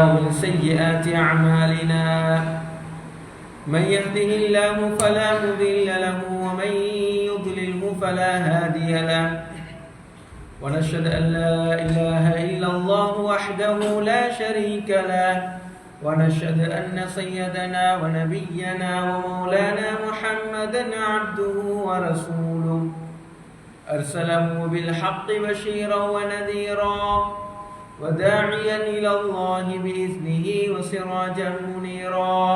ومن سيئات أعمالنا من يهده الله فلا مضل له ومن يضلله فلا هادي له ونشهد أن لا إله إلا الله وحده لا شريك له ونشهد أن سيدنا ونبينا ومولانا محمدا عبده ورسوله أرسله بالحق بشيرا ونذيرا وداعيا إلى الله بإذنه وسراجا منيرا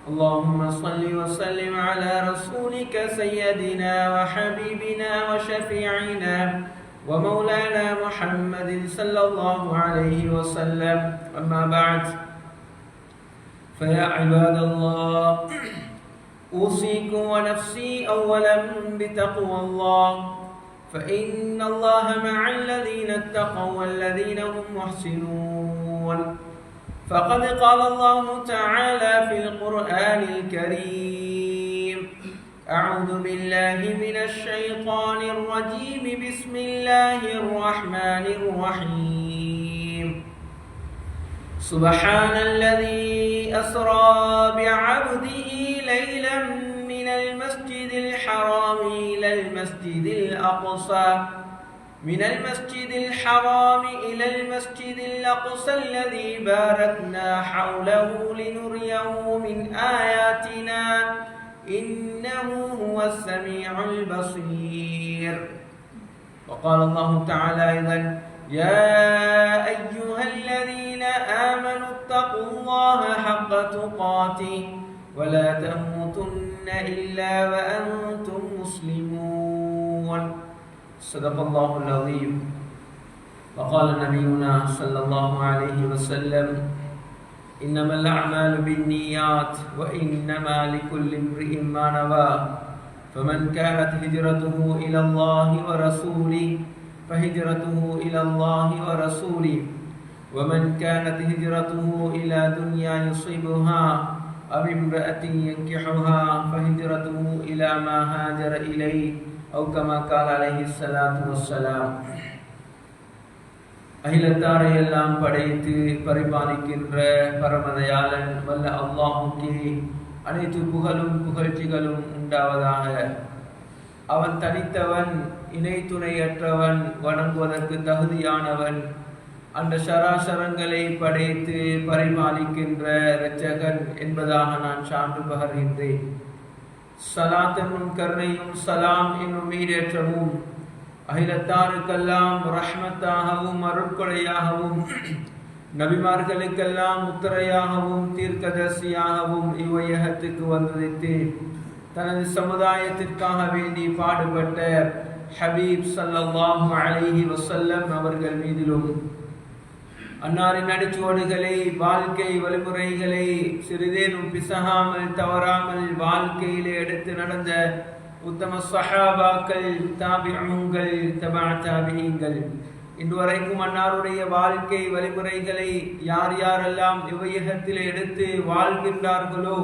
اللهم صل وسلم على رسولك سيدنا وحبيبنا وشفيعنا ومولانا محمد صلى الله عليه وسلم أما بعد فيا عباد الله أوصيكم ونفسي أولا بتقوى الله فإن الله مع الذين اتقوا والذين هم محسنون فقد قال الله تعالى في القرآن الكريم أعوذ بالله من الشيطان الرجيم بسم الله الرحمن الرحيم سبحان الذي أسرى بعبده ليلا من المسجد الحرام إلى المسجد الأقصى من المسجد الحرام إلى المسجد الأقصى الذي باركنا حوله لنريه من آياتنا إنه هو السميع البصير وقال الله تعالى أيضا يا أيها الذين آمنوا اتقوا الله حق تقاته ولا تموتن إلا وأنتم مسلمون صدق الله العظيم وقال نبينا صلى الله عليه وسلم إنما الأعمال بالنيات وإنما لكل امرئ ما نوى فمن كانت هجرته إلى الله ورسوله فهجرته إلى الله ورسوله ومن كانت هجرته إلى دنيا يصيبها أو امرأة ينكحها فهجرته إلى ما هاجر إليه أو كما قال عليه الصلاة والسلام அகிலத்தாரை எல்லாம் படைத்து பரிபாலிக்கின்ற பரமதயாளன் வல்ல அல்லாஹுக்கே அனைத்து புகழும் புகழ்ச்சிகளும் உண்டாவதாக. அவன் தனித்தவன், இணை துணையற்றவன், வணங்குவதற்கு தகுதியானவன். அந்த சராசரங்களை படைத்து பரிபாலிக்கின்ற இரட்சகன் என்பதாக நான் சான்று பகர்கின்றேன். சலாத் என்னும் கருணையும் சலாம் என்னும் ஈடேற்றமும் அகிலத்தாருக்கெல்லாம் ரஹ்மத்தாகவும் அருட்கொடையாகவும் நபிமார்களுக்கெல்லாம் முத்திரையாகவும் தீர்க்கதரிசியாகவும் இவ்வையகத்துக்கு வந்ததைத்து தனது சமுதாயத்திற்காக வேண்டி பாடுபட்ட ஹபீப் ஸல்லல்லாஹு அலைஹி வஸல்லம் அவர்கள் மீதிலும் அன்னாரின் அடிச்சுவடுகளை, வாழ்க்கை வழிமுறைகளை சிறிதேனும் பிசகாமல் தவறாமல் வாழ்க்கையிலே எடுத்து நடந்த உத்தம சஹாபாக்கள், தாபிஊன்கள், தபா தாபிஈன்கள் இன்று வரைக்கும் அன்னாருடைய வாழ்க்கை வழிமுறைகளை யார் யாரெல்லாம் இவ்வையகத்திலே எடுத்து வாழ்கின்றார்களோ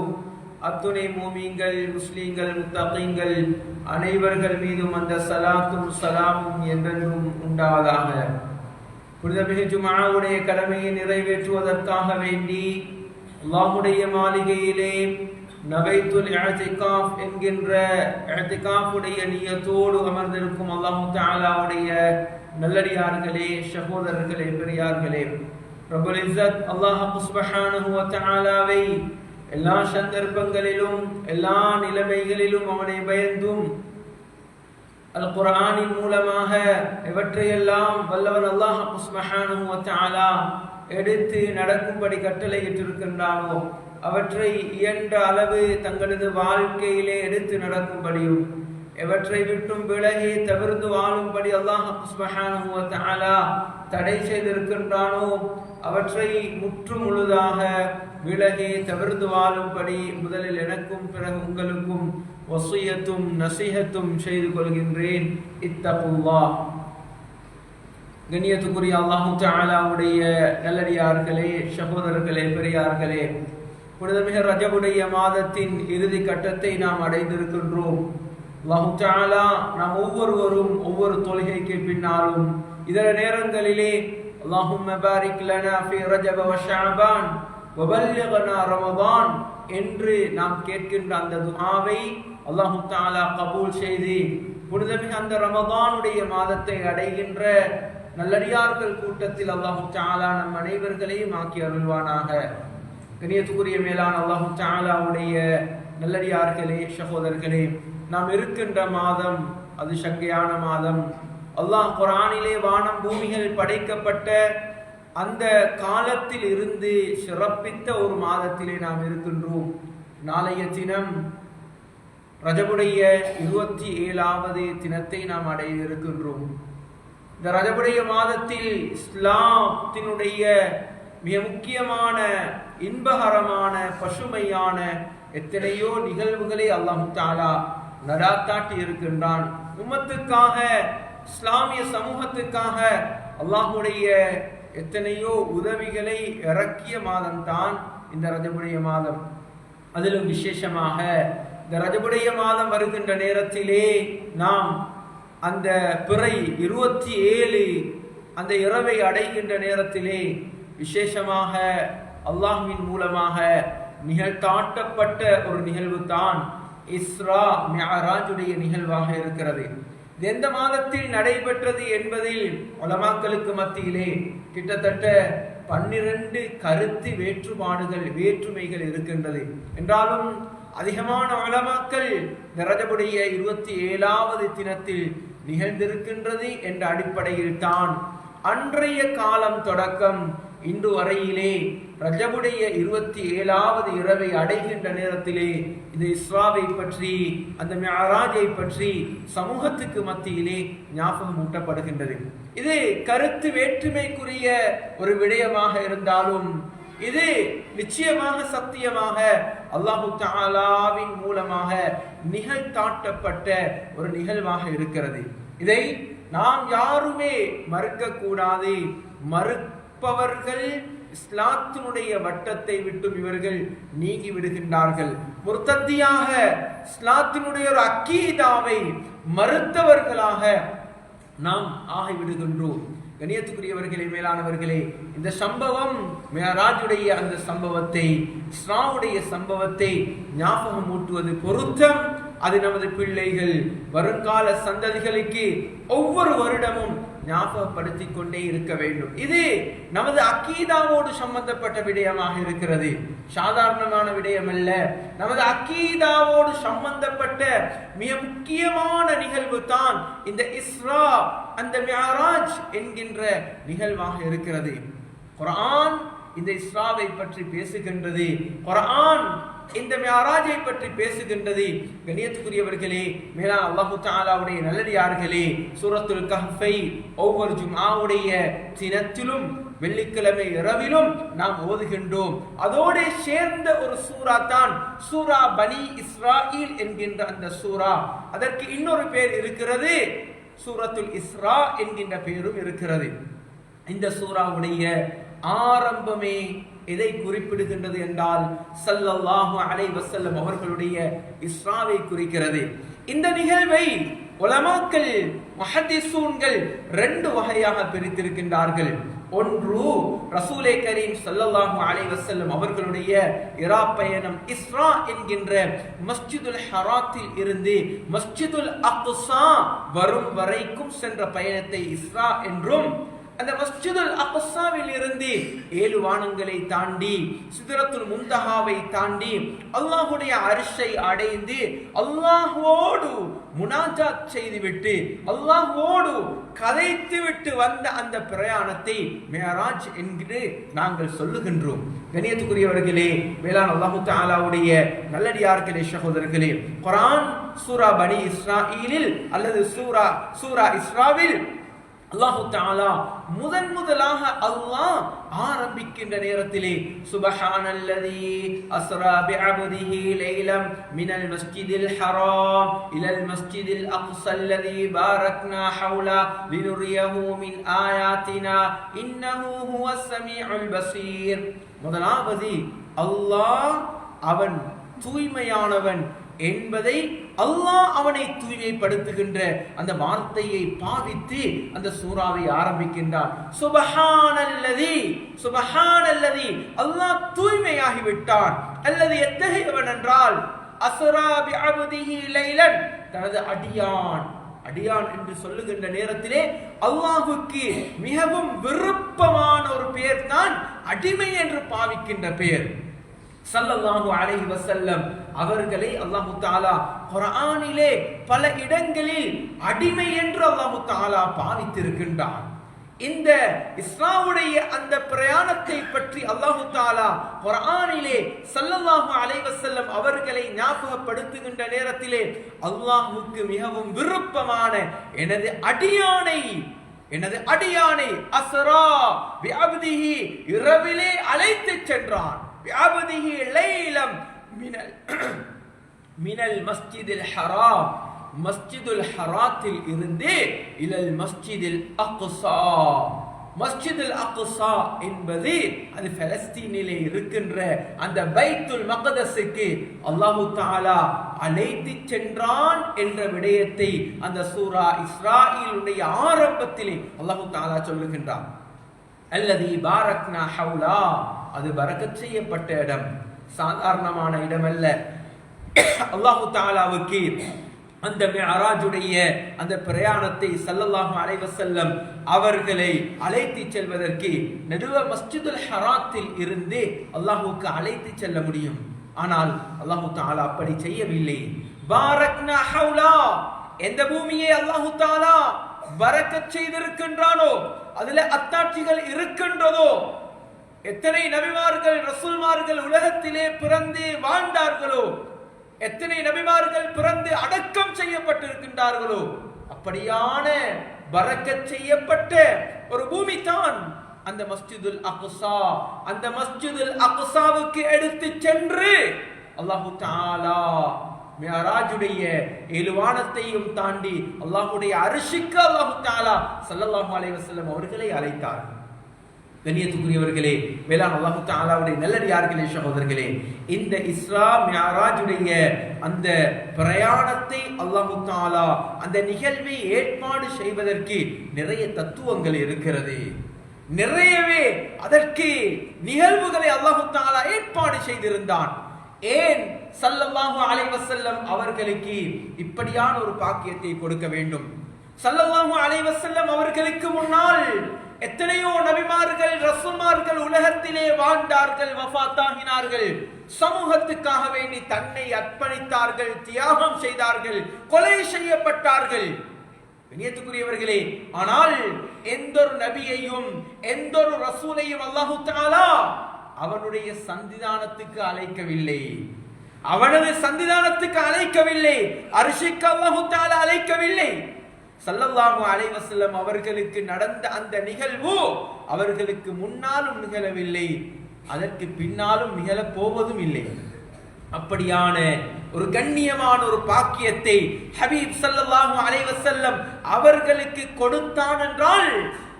அத்துணை மூமீன்கள், முஸ்லீம்கள், முத்தகீன்கள் அனைவர்கள் மீதும் அந்த சலாத்தும் சலாமும் என்றென்றும் உண்டாவதாக. புனிதமிகு ஜும்ஆவுடைய கடமையை நிறைவேற்றுவதற்காக வேண்டி அல்லாஹ்வுடைய மாளிகையிலே நபைத்துல் இஅ்திகாஃப் என்கின்ற இஅ்திகாஃபுடைய நியத்தோடு அமர்ந்திருக்கும் அல்லாஹ் தஆலாவுடைய நல்லடியார்களே, சகோதரர்களே, பெரியார்களே, ரப்பல் இஸ்ஸத் அல்லாஹ் சுப்ஹானஹு வ தஆலாவை எல்லா சந்தர்ப்பங்களிலும் எல்லா நிலைமைகளிலும் அவனை பயந்தும் அல் குர்ஆனின் மூலமாக எவற்றையெல்லாம் வல்லவன் அல்லாஹ் சுப்ஹானஹு வ தஆலா எடுத்து நடக்கும்படி கட்டளையிட்டிருக்கின்றானோ அவற்றை இயன்ற அளவு தங்களது வாழ்க்கையிலே எடுத்து நடக்கும்படியும் எவற்றை விட்டும் விலகி தவிர்த்து வாழும்படி அல்லாஹ் சுப்ஹானஹு வ தஆலா தடை செய்திருக்கின்றானோ அவற்றை முற்று முழுதாக விலகி தவிர்த்து வாழும்படி முதலில் எனக்கும் பிறகு உங்களுக்கும் வசியத்தும் நசீஹத்தும் செய்து கொள்கின்றேன். இத்தகுல்லாஹ். கண்ணியத்துக்குரிய அல்லாஹ் தஆலாவுடைய நல்லடியார்களே, சகோதரர்களே, பெரியார்களே, புனிதமிகு ரஜபுடைய மாதத்தின் இறுதி கட்டத்தை நாம் அடைந்திருக்கின்றோம். அல்லாஹ் தஆலா நாம் ஒவ்வொருவரும் ஒவ்வொரு தொழுகைக்கு பின்னாலும் இதர நேரங்களிலே அல்லாஹும்ம பாரிக் லனா ஃபீ ரஜப வ ஷஅபான் வ பல்லிக்னா ரமதான் என்று நாம் கேட்கின்ற அந்த துஆவை அல்லாஹ் தஆலா கபூல் செய்து புனிதமிகு அந்த ரமதானுடைய மாதத்தை அடைகின்ற நல்லடியார்கள் கூட்டத்தில் அல்லாஹ் தஆலா நம் அனைவர்களையும் ஆக்கி அருள்வானாக. கண்ணியத்துக்குரிய மேலான அல்லாஹ் தஆலாவுடைய நல்லடியார்களே, சகோதரர்களே, நாம் இருக்கின்ற மாதம் அது சங்கையான மாதம். அல்லாஹ் குர்ஆனிலே வானம் பூமிகள் படைக்கப்பட்ட அந்த காலத்தில் இருந்து சிறப்பித்த ஒரு மாதத்திலே நாம் இருக்கின்றோம். நாளைய தினம் ரஜபுடைய 27வது தினத்தை நாம் அடைய இருக்கின்றோம். இந்த ரஜபுடைய மாதத்தில் இஸ்லாத்தினுடைய மிக முக்கியமான இன்பகரமான பசுமையான எத்தனையோ நிகழ்வுகளை அல்லாஹ் தஆலா நடாத்தாட்டி இருக்கின்றான். உம்மத்துக்காக, இஸ்லாமிய சமூகத்துக்காக அல்லாஹ்வுடைய எத்தனையோ உதவிகளை இறக்கிய மாதம் தான் இந்த ரஜபுடைய மாதம். அதிலும் விசேஷமாக இந்த ரஜபுடைய மாதம் வருகின்ற நேரத்திலே நாம் அந்த பிறை 27 அந்த இரவை அடைகின்ற நேரத்திலே விசேஷமாக அல்லாஹ்வின் மூலமாக நிகழ்த்தாட்டப்பட்ட ஒரு நிகழ்வு தான் இஸ்ரா மிஅராஜுடைய நிகழ்வாக இருக்கிறது. இது எந்த மாதத்தில் நடைபெற்றது என்பதில் உலமாக்களுக்கு மத்தியிலே கிட்டத்தட்ட 12 கருத்து வேற்றுமைகள் இருக்கின்றது. என்றாலும் அதிகமான உலமாக்கள் இந்த ரஜபுடைய 27வது தினத்தில் நிகழ்ந்திருக்கின்றது என்ற அடிப்படையில் தான் அன்றைய காலம் தொடக்கம் இன்று வரையிலே ரஜபுடைய 27வது இரவை அடைகின்ற நேரத்திலே இந்த இஸ்ராவை பற்றி, அந்த மிஅராஜை பற்றி சமூகத்துக்கு மத்தியிலே ஞாபகம் ஊட்டப்படுகின்றது. இது கருத்து வேற்றுமைக்குரிய ஒரு விடயமாக இருந்தாலும் இது நிச்சயமாக சத்தியமாக அல்லாஹ் தஆலாவின் மூலமாக நிகழ்த்தாட்டப்பட்ட ஒரு நிகழ்வாக இருக்கிறது. இதை நாம் யாருமே மறுக்க கூடாது. மறுப்பவர்கள் இஸ்லாத்தினுடைய வட்டத்தை விட்டு இவர்கள் நீங்கி விடுகின்றார்கள். முர்த்தத்தியாக இஸ்லாத்தினுடைய ஒரு அக்கீதாவை மறுத்தவர்களாக நாம் ஆகிவிடுகின்றோம். கண்ணியத்துக்குரியவர்களே, மேலானவர்களே, இந்த சம்பவம் மிஅராஜுடைய அந்த சம்பவத்தை, இஸ்ராவுடைய சம்பவத்தை ஞாபகம் ஊட்டுவது பொருத்தம். அது நமது பிள்ளைகள், வருங்கால சந்ததிகளுக்கு ஒவ்வொரு வருடமும் ஞாபகப்படுத்திக் கொண்டே இருக்க வேண்டும். இது நமது அக்கீதாவோடு சம்பந்தப்பட்ட விடயமாக இருக்கிறது, சாதாரணமான விடயம் அல்ல. நமது அக்கீதாவோடு சம்பந்தப்பட்ட மிக முக்கியமான நிகழ்வு தான் இந்த இஸ்ரா, அந்த மிஅராஜ் என்கின்ற நிகழ்வாக இருக்கிறது. குர்ஆன் இந்த இஸ்ராவை பற்றி பேசுகின்றது. குர்ஆன் இந்த மிஅராஜை பற்றி பேசுகின்றது. கண்ணியத்துக்குரியவர்களே, மேலான அல்லாஹ் தஆலாவுடைய நல்லடியார்களே, சூரத்துல் கஹ்ஃபை ஒவ்வொரு ஜும்ஆவுடைய தினத்திலும் வெள்ளிக்கிழமை இரவிலும் நாம் ஓதுகின்றோம். அதோடு சேர்ந்த ஒரு சூரா தான் சூரா பனி இஸ்ராயில் என்கின்ற அந்த சூரா. அதற்கு இன்னொரு பேர் இருக்கிறது, சூரத்துல் இஸ்ரா என்கின்ற பெயரும் இருக்கிறது. இந்த சூராவுடைய ஆரம்பமே எதை குறிப்பிடுகின்றது என்றால் ஸல்லல்லாஹு அலைஹி வஸல்லம் அவர்களுடைய இஸ்ராவை குறிக்கிறது. இந்த நிகழ்வை உலமாக்கள், முஹத்திஸூன்கள் 2 வகையாக பிரித்திருக்கின்றார்கள். ஒன்று, ரசூலே கரீம் ஸல்லல்லாஹு அலைஹி வஸல்லம் அவர்களுடைய இரா பயணம் இஸ்ரா என்கின்ற மஸ்ஜிதுல் ஹராத்தில் இருந்து மஸ்ஜிதுல் அக்ஸா வரும் வரைக்கும் சென்ற பயணத்தை இஸ்ரா என்றும், அந்த மஸ்ஜிதுல் அக்ஸாவில் இருந்து 7 வானங்களை தாண்டி சிதரத்துல் முன்தஹாவை தாண்டி அல்லாஹ்வுடைய அர்ஷை அடைந்து அல்லாஹ்வோடு முனாஜாத் செய்துவிட்டு அல்லாஹ்வோடு கதைத்துவிட்டு வந்த அந்த பிரயாணத்தை மிஅராஜ் என்று நாங்கள் சொல்லுகின்றோம். கண்ணியத்துக்குரியவர்களே, மேலான அல்லாஹ் தஆலாவுடைய நல்லடியார்களே, சகோதரர்களே, குர்ஆன் சூரா பனி இஸ்ராயிலில் அல்லது சூரா இஸ்ராவில் அல்லாஹ் தஆலா முதலாக அல்லாஹ் ஆரம்பிக்கின்ற நேரத்திலே சுப்ஹானல்லதி அஸ்ரா பிஅப்திஹி லைலம் மினல் மஸ்ஜிதில் ஹராம் இலல் மஸ்ஜிதில் அக்ஸல்லதி பாரக்னா ஹவுலா லினுரியஹு மின் ஆயாத்தினா இன்னஹு ஹுவஸ் ஸமீஉல் பஸீர். முதலாவது அல்லாஹ் அவன் தூய்மையானவன், என்பதை அல்லாஹ் அவனை தூய்மைப்படுத்துகின்ற அந்த வார்த்தையை பாவித்து அந்த சூராவை ஆரம்பிக்கின்றான். சுபஹானல்லதி, சுபஹானல்லதி, அல்லாஹ் தூய்மையாகி விட்டான். அல்லது எத்தகையவன் என்றால் அஸ்ரா பிஅப்திஹி லைலன், தனது அடியான் என்று சொல்லுகின்ற நேரத்திலே அல்லாஹ்வுக்கு மிகவும் விருப்பமான ஒரு பெயர் தான் அடிமை என்று பாவிக்கின்ற பெயர். ஸல்லல்லாஹு அலைஹி வஸல்லம் அவர்களை அல்லாஹ் தஆலா குர்ஆனிலே பல இடங்களில் அடிமை என்று அல்லாஹ் தஆலா பாவித்திருக்கின்றான். இந்த இஸ்ராவுடைய அந்த பிரயாணத்தை பற்றி அல்லாஹ் தஆலா குர்ஆனிலே ஸல்லல்லாஹு அலைஹி வஸல்லம் அவர்களை ஞாபகப்படுத்துகின்ற நேரத்திலே அல்லாஹ்வுக்கு மிகவும் விருப்பமான எனது அடியானை அஸ்ரா பிஅப்திஹி, இரவிலே அழைத்து சென்றான். பிஅப்திஹி லைலம் மினல் மஸ்ஜிதில் ஹராம், மஸ்ஜிதுல் ஹராத்தில் இருந்து இலல் மஸ்ஜிதில் அக்ஸா. மஸ்ஜிதுல் அக்ஸா என்பது அது பலஸ்தீனிலே இருக்கின்ற அந்த பைத்துல் மக்தஸுக்கு அல்லாஹ் தஆலா அழைத்து சென்றான் என்ற விடயத்தை அந்த சூரா இஸ்ராயீலுடைய ஆரம்பத்திலே அல்லாஹ் தஆலா சொல்லுகின்றான். அல்லதி பாரக்னா ஹவுலா, அது பரக்கத் செய்யப்பட்ட இடம், சாதாரணமான இடம் அல்ல. அல்லாஹ் தஆலாவுக்கு அந்த மிஅராஜுடைய அந்த பிரயாணத்தை ஸல்லல்லாஹு அலைஹி வஸல்லம் அவர்களை அழைத்து செல்வதற்கு நடுவ மஸ்ஜிதுல் ஹராத்தில் இருந்து அல்லாஹ்வுக்கு அழைத்து செல்ல முடியும். ஆனால் அல்லாஹ் தஆலா அப்படி செய்யவில்லை. பாரக்னா ஹவுலா, எந்த பூமியை அல்லாஹ் தஆலா பரக்கத் செய்திருக்கின்றானோ, அதிலே அத்தாட்சிகள் இருக்கின்றதோ, எத்தனை நபிமார்கள் ரசூல்மார்கள் உலகத்திலே பிறந்து வாழ்ந்தார்களோ, எத்தனை நபிமார்கள் பிறந்து அடக்கம் செய்யப்பட்டிருக்கின்றார்களோ, அப்படியான பரக்கத் செய்யப்பட்ட ஒரு பூமி தான் அந்த மஸ்ஜிதுல் அக்ஸா. அந்த மஸ்ஜிதுல் அக்ஸாவுக்கு எடுத்து சென்று அல்லாஹ் தஆலா மிஅராஜுடைய 7 வானத்தையும் தாண்டி அல்லாஹ்வுடைய அர்ஷுக்கு அல்லாஹ் தஆலா ஸல்லல்லாஹு அலைஹி வஸல்லம் அவர்களை அழைத்தார். கண்ணியத்துக்குரியவர்களே, மேலான அல்லாஹ் தஆலாவுடைய நல்லடியார்களே, சகோதரர்களே, இந்த இஸ்ரா மிஅராஜுடைய அந்த பிரயாணத்தை அல்லாஹ் தஆலா அந்த நிகழ்வை ஏற்பாடு செய்வதற்கு நிறைய தத்துவங்கள் இருக்கிறது. நிறையவே அதற்கு நிகழ்வுகளை அல்லாஹ் தஆலா ஏற்பாடு செய்திருந்தான். ஏன் ஸல்லல்லாஹு அலைஹி வஸல்லம் அவர்களுக்கு இப்படியான ஒரு பாக்கியத்தை கொடுக்க வேண்டும்? ஸல்லல்லாஹு அலைஹி வஸல்லம் அவர்களுக்கு முன்னால் எத்தனையோ நபிமார்கள் ரசூல்மார்கள் உலகத்திலே வாழ்ந்தார்கள், வஃபாத்தாகினார்கள், சமூகத்துக்காக வேண்டி தன்னை அர்ப்பணித்தார்கள், தியாகம் செய்தார்கள், கொலை செய்யப்பட்டார்கள். கண்ணியத்துக்குரியவர்களே, ஆனால் எந்த ஒரு நபியையும் எந்த ஒரு ரசூலையும் அல்லாஹ் தஆலா அவனுடைய சந்திதானத்துக்கு அழைக்கவில்லை. அவனது சந்திதானத்துக்கு அழைக்கவில்லை. அர்ஷுக்கு அல்லாஹ் தஆலா அழைக்கவில்லை. ஸல்லல்லாஹு அலைஹி வஸல்லம் அவர்களுக்கு நடந்த அந்த நிகழ்வு அவர்களுக்கு முன்னாலும் நிகழவில்லை, அதற்கு பின்னாலும் நிகழப் போவதும் இல்லை. அப்படியான ஒரு கண்ணியமான ஒரு பாக்கியத்தை ஹபீப் ஸல்லல்லாஹு அலைஹி வஸல்லம் அவர்களுக்கு கொடுத்தான் என்றால்